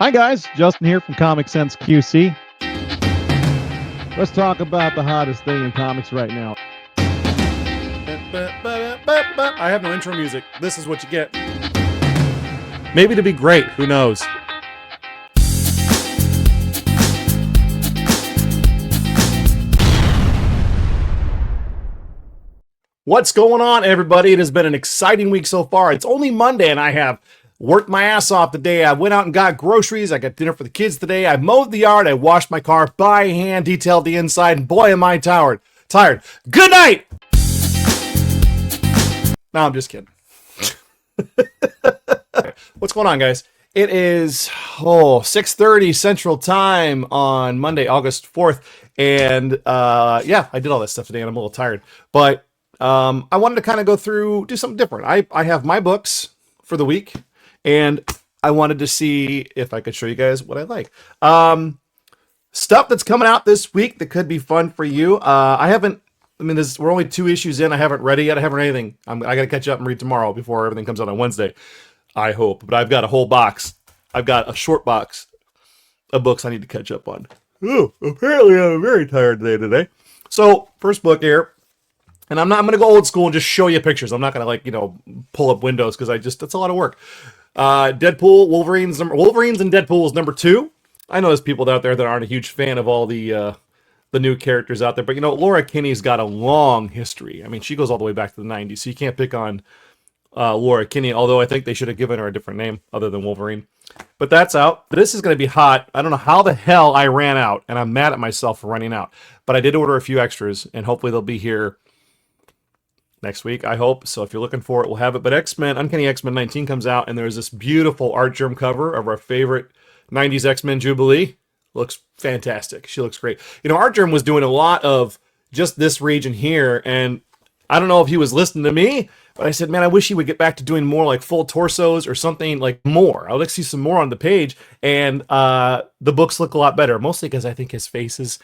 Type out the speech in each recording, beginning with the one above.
Hi guys, Justin here from Comic Sense QC. Let's talk about the hottest thing in comics right now. I have no intro music. This is what you get. Maybe to be great, who knows? What's going on, everybody? It has been an exciting week so far. It's only Monday, and I have worked my ass off today. I went out and got groceries. I got dinner for the kids today. I mowed the yard. I washed my car by hand, detailed the inside, and boy, am I tired. Good night! No, I'm just kidding. What's going on, guys? It is 6:30 Central Time on Monday, August 4th, and yeah, I did all that stuff today, and I'm a little tired, but I wanted to kind of go through, do something different. I have my books for the week, and I wanted to see if I could show you guys what I like. Stuff that's coming out this week that could be fun for you. We're only 2 issues in. I haven't read it yet. I haven't read anything. I got to catch up and read tomorrow before everything comes out on Wednesday, I hope. But I've got a whole box. I've got a short box of books I need to catch up on. Ooh, apparently I'm very tired today. So, first book here. And I'm going to go old school and just show you pictures. I'm not going to pull up windows because that's a lot of work. Deadpool, Wolverines and Deadpool is number 2. I know there's people out there that aren't a huge fan of all the new characters out there, but Laura Kinney's got a long history. I mean, she goes all the way back to the 90s, so you can't pick on Laura Kinney, although I think they should have given her a different name other than Wolverine. But that's out. This is going to be hot. I don't know how the hell I ran out, and I'm mad at myself for running out. But I did order a few extras, and hopefully they'll be here next week, I hope. So if you're looking for it, we'll have it. But Uncanny X-Men 19 comes out, and there's this beautiful Art Germ cover of our favorite 90s X-Men Jubilee. Looks fantastic. She looks great. Art Germ was doing a lot of just this region here, and I don't know if he was listening to me, but I said, man, I wish he would get back to doing more like full torsos or something like more. I would like to see some more on the page, and the books look a lot better, mostly because I think his faces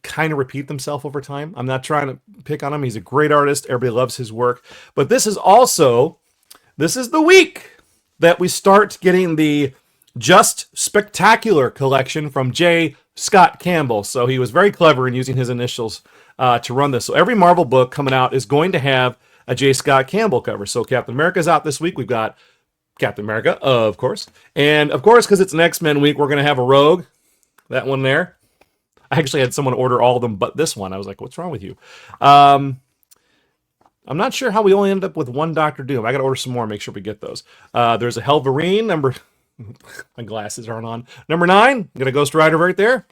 kind of repeat themselves over time. I'm not trying to pick on him. He's a great artist. Everybody loves his work. But this is the week that we start getting the Just Spectacular collection from J. Scott Campbell. So he was very clever in using his initials to run this. So every Marvel book coming out is going to have a J. Scott Campbell cover. So Captain America's out this week. We've got Captain America, of course. And of course, because it's an X-Men week, we're going to have a Rogue. That one there. I actually had someone order all of them but this one. I was like, what's wrong with you? I'm not sure how we only ended up with one Doctor Doom. I got to order some more and make sure we get those. There's a Helverine, my glasses aren't on. Number 9, got a Ghost Rider right there.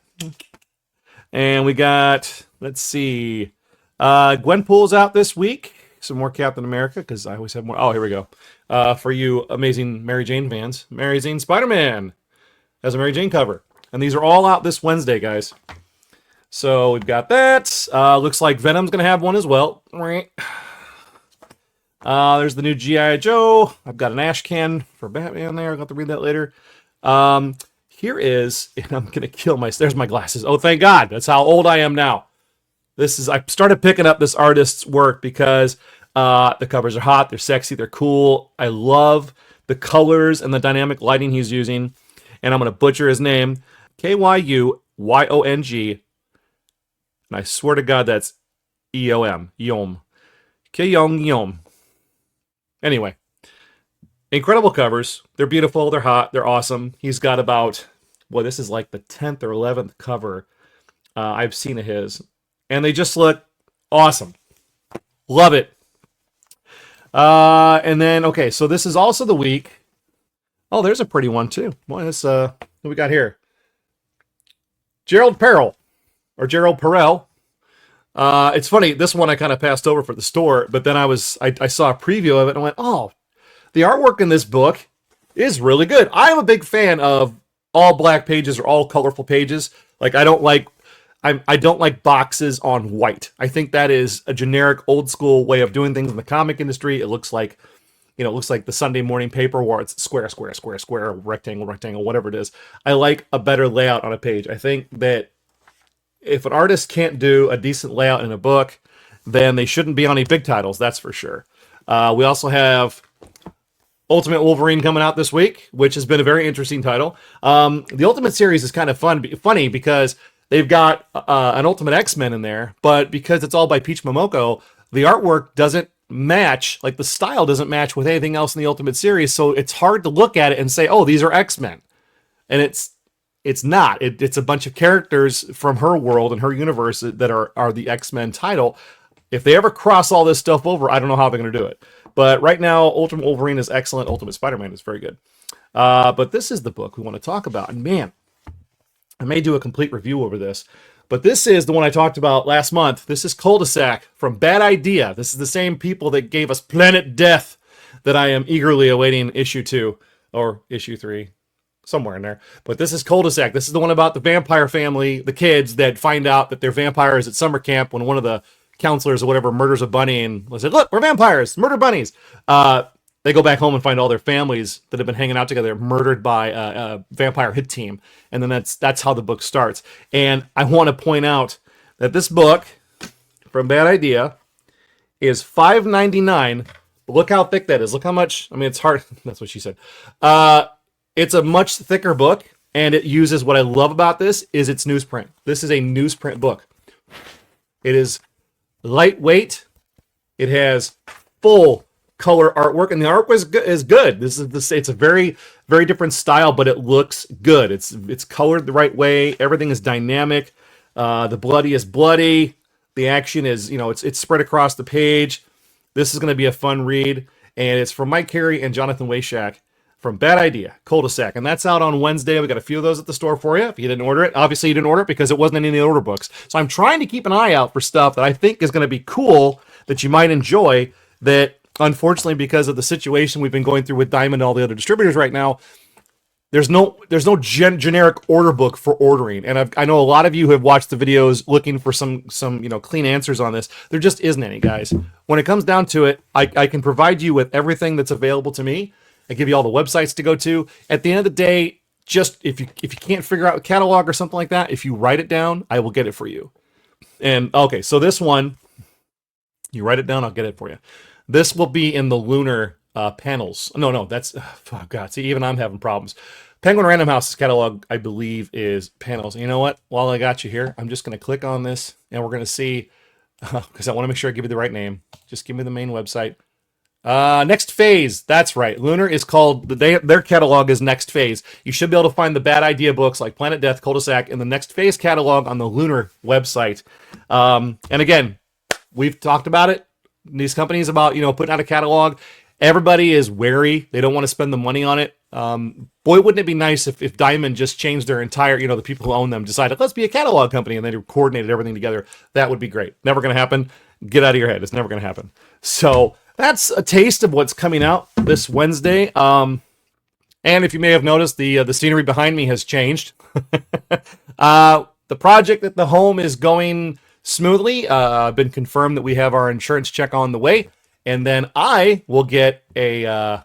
And we got, let's see, Gwenpool's out this week. Some more Captain America, because I always have more. Oh, here we go. For you amazing Mary Jane fans, Mary Jane Spider-Man has a Mary Jane cover. And these are all out this Wednesday, guys. So we've got that. Looks like Venom's going to have one as well. There's the new G.I. Joe. I've got an ash can for Batman there. I'll have to read that later. Here is, and I'm going to kill there's my glasses. Oh, thank God. That's how old I am now. I started picking up this artist's work because the covers are hot. They're sexy. They're cool. I love the colors and the dynamic lighting he's using. And I'm going to butcher his name. Kyuyong. And I swear to God, that's E-O-M. Yom. Kyuyong. Anyway. Incredible covers. They're beautiful. They're hot. They're awesome. He's got this is like the 10th or 11th cover I've seen of his. And they just look awesome. Love it. And then, okay, so this is also the week. Oh, there's a pretty one, too. What we got here? Gerald Perel. It's funny, this one I kind of passed over for the store, but then I saw a preview of it and went, oh, the artwork in this book is really good. I'm a big fan of all black pages or all colorful pages. Like, I don't like boxes on white. I think that is a generic old school way of doing things in the comic industry. It looks like the Sunday morning paper where it's square, rectangle, whatever it is. I like a better layout on a page. I think that if an artist can't do a decent layout in a book, then they shouldn't be on any big titles, that's for sure. We also have Ultimate Wolverine coming out this week, which has been a very interesting title. The Ultimate series is kind of funny because they've got an Ultimate X-Men in there, but because it's all by Peach Momoko, the artwork doesn't match, like the style doesn't match with anything else in the Ultimate series, so it's hard to look at it and say, oh, these are X-Men. And it's not. It's a bunch of characters from her world and her universe that are the X-Men title. If they ever cross all this stuff over, I don't know how they're going to do it. But right now, Ultimate Wolverine is excellent. Ultimate Spider-Man is very good. But this is the book we want to talk about. And man, I may do a complete review over this. But this is the one I talked about last month. This is Cul-de-sac from Bad Idea. This is the same people that gave us Planet Death that I am eagerly awaiting issue 2 or issue 3. Somewhere in there. But this is Cul-de-sac. This is the one about the vampire family, the kids that find out that they're vampires at summer camp when one of the counselors or whatever murders a bunny and they say, look, we're vampires, murder bunnies. They go back home and find all their families that have been hanging out together murdered by a vampire hit team. And then that's how the book starts. And I want to point out that this book from Bad Idea is $5.99. But look how thick that is. Look how much, I mean, it's hard. That's what she said. It's a much thicker book, and it uses, what I love about this is its newsprint. This is a newsprint book. It is lightweight. It has full color artwork, and the artwork is good. It's a very, very different style, but it looks good. It's colored the right way. Everything is dynamic. The bloody is bloody. The action is, it's spread across the page. This is going to be a fun read, and it's from Mike Carey and Jonathan Weishak from Bad Idea, Cul-de-sac, and that's out on Wednesday. We got a few of those at the store for you. If you didn't order it, obviously you didn't order it because it wasn't in any of the order books. So I'm trying to keep an eye out for stuff that I think is going to be cool, that you might enjoy, that unfortunately because of the situation we've been going through with Diamond and all the other distributors right now, there's no generic order book for ordering. And I know a lot of you have watched the videos looking for some clean answers on this. There just isn't any, guys. When it comes down to it, I can provide you with everything that's available to me. I give you all the websites to go to. At the end of the day, just if you can't figure out a catalog or something like that, if you write it down, I will get it for you. And okay, so this one, you write it down, I'll get it for you. This will be in the Lunar panels. No, that's, oh God, see, even I'm having problems. Penguin Random House's catalog, I believe, is panels. You know what? While I got you here, I'm just going to click on this, and we're going to see, because I want to make sure I give you the right name. Just give me the main website. Next Phase. That's right. Lunar is called, their catalog is Next Phase. You should be able to find the Bad Idea books like Planet Death, Cul-de-sac, and the Next Phase catalog on the Lunar website. And again, we've talked about it. These companies about, putting out a catalog. Everybody is wary. They don't want to spend the money on it. Boy, wouldn't it be nice if Diamond just changed their entire, the people who own them decided, let's be a catalog company, and they coordinated everything together. That would be great. Never going to happen. Get out of your head. It's never going to happen. So that's a taste of what's coming out this Wednesday. And if you may have noticed, the scenery behind me has changed. The project at the home is going smoothly. Been confirmed that we have our insurance check on the way. And then I will get a,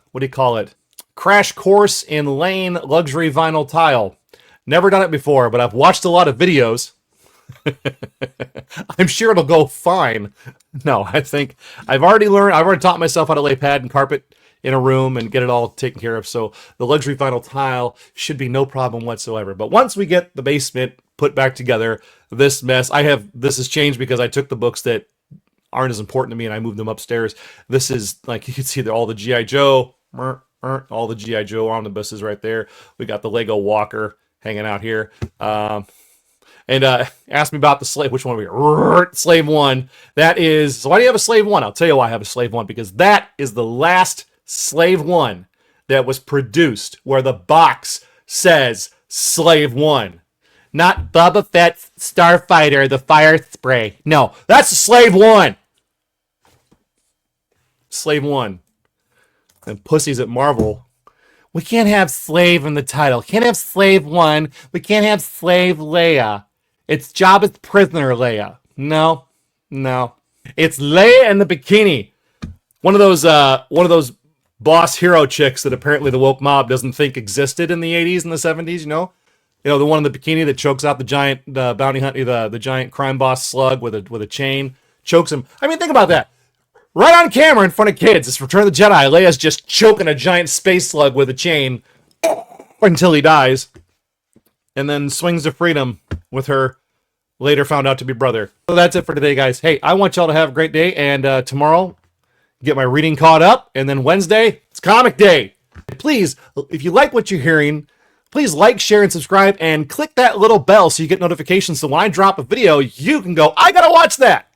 crash course in laying luxury vinyl tile. Never done it before, but I've watched a lot of videos. I'm sure it'll go fine. No, I think I've already taught myself how to lay pad and carpet in a room and get it all taken care of. So the luxury vinyl tile should be no problem whatsoever. But once we get the basement put back together, this mess, this has changed because I took the books that aren't as important to me and I moved them upstairs. This is, like, you can see all the G.I. Joe, all the G.I. Joe omnibuses right there. We got the Lego Walker hanging out here. And asked me about the slave. Which one are we? Slave 1. That is. So why do you have a Slave 1? I'll tell you why I have a Slave 1. Because that is the last Slave 1 that was produced where the box says Slave 1. Not Boba Fett's Starfighter, the fire spray. No, that's a Slave 1. Slave 1. And pussies at Marvel. We can't have Slave in the title. Can't have Slave 1. We can't have Slave Leia. It's Jabba's prisoner Leia. No. It's Leia in the bikini. One of those boss hero chicks that apparently the woke mob doesn't think existed in the 80s and the 70s, the one in the bikini that chokes out the giant bounty hunter, the giant crime boss slug with a chain, chokes him. I mean, think about that. right on camera in front of kids. It's Return of the Jedi. Leia's just choking a giant space slug with a chain until he dies, and then swings to freedom with her later found out to be brother. So that's it for today, guys. Hey, I want y'all to have a great day, and tomorrow, get my reading caught up, and then Wednesday, it's comic day. Please, if you like what you're hearing, please like, share, and subscribe, and click that little bell so you get notifications, so when I drop a video, you can go, I gotta watch that!